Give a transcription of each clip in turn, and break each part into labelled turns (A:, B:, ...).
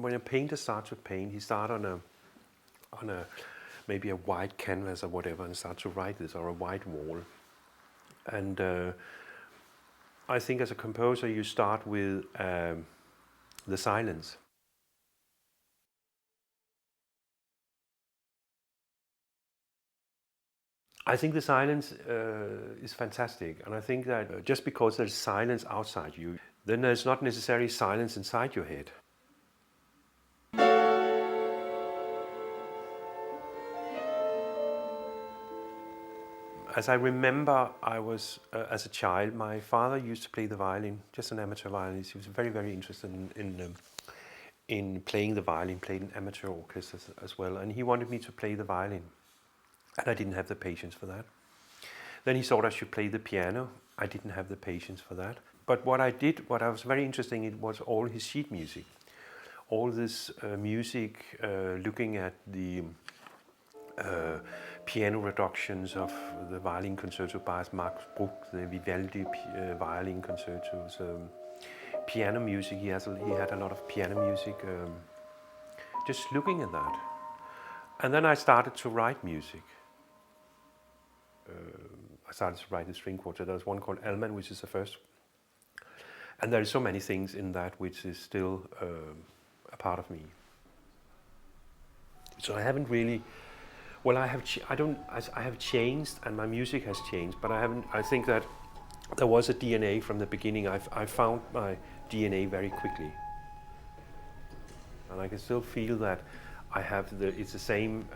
A: when a painter starts to paint, he starts on a maybe a white canvas or whatever, and starts to write this, or a white wall. And I think as a composer, you start with the silence. I think the silence is fantastic, and I think that just because there's silence outside you, then there's not necessarily silence inside your head. As I remember, I was, as a child, my father used to play the violin, just an amateur violinist. He was very, very interested in playing the violin, played in amateur orchestras as well, and he wanted me to play the violin. And I didn't have the patience for that. Then he thought I should play the piano. I didn't have the patience for that. But what I did, what I was very interested in, was all his sheet music. All this music, looking at the piano reductions of the violin concerto by Max Bruch, the Vivaldi violin concertos, piano music. He had a lot of piano music. Just looking at that, and then I started to write music. I started to write the string quartet. There was one called Alman, which is the first. And there are so many things in that which is still a part of me. So I haven't really. Well, I have changed, and my music has changed, but I haven't. I think that there was a DNA from the beginning. I found my DNA very quickly, and I can still feel that I have it's the same.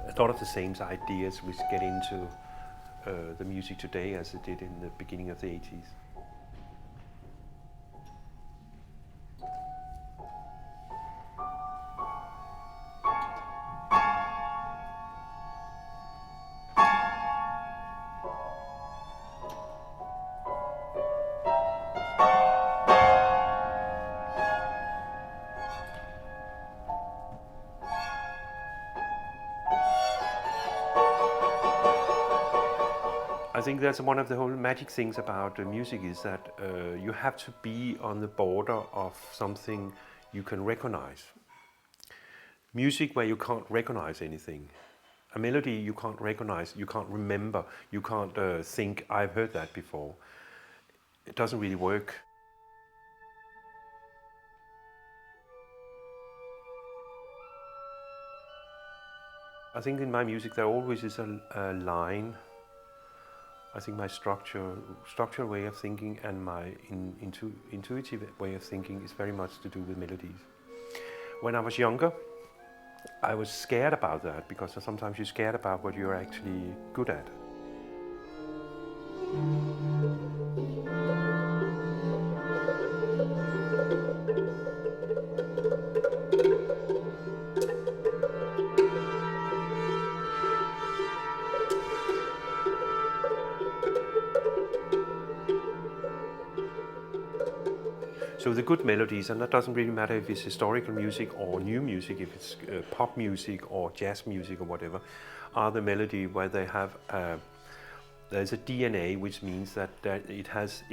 A: A lot of the same ideas which get into the music today as it did in the beginning of the 80s. I think that's one of the whole magic things about music, is that you have to be on the border of something you can recognize. Music where you can't recognize anything. A melody you can't recognize, you can't remember, you can't think, I've heard that before. It doesn't really work. I think in my music there always is a line. I think my structural way of thinking and my intuitive way of thinking is very much to do with melodies. When I was younger, I was scared about that, because sometimes you're scared about what you're actually good at. So the good melodies, and that doesn't really matter if it's historical music or new music, if it's pop music or jazz music or whatever, are the melody where they have there's a DNA, which means that it has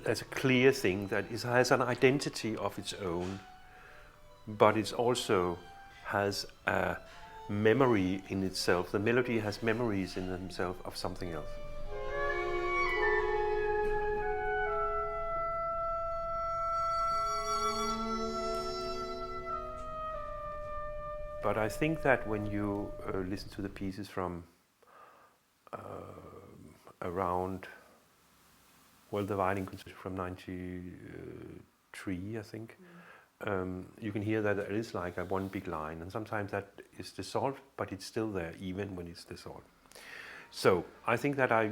A: there's a clear thing that it has an identity of its own, but it also has a memory in itself. The melody has memories in themselves of something else. But I think that when you listen to the pieces from around, well, the violin concerto from '93, I think, you can hear that there is like a one big line, and sometimes that is dissolved, but it's still there even when it's dissolved. So I think that I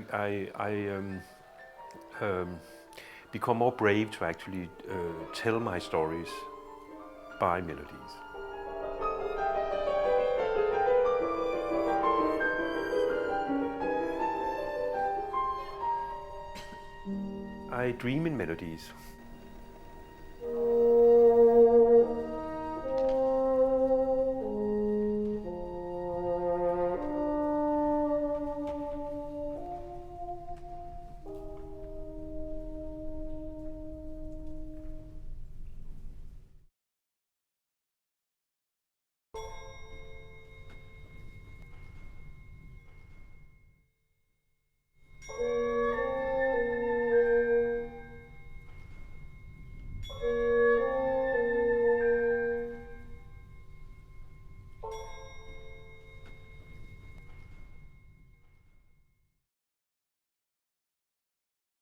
A: become more brave to actually tell my stories by melodies. I dream in melodies.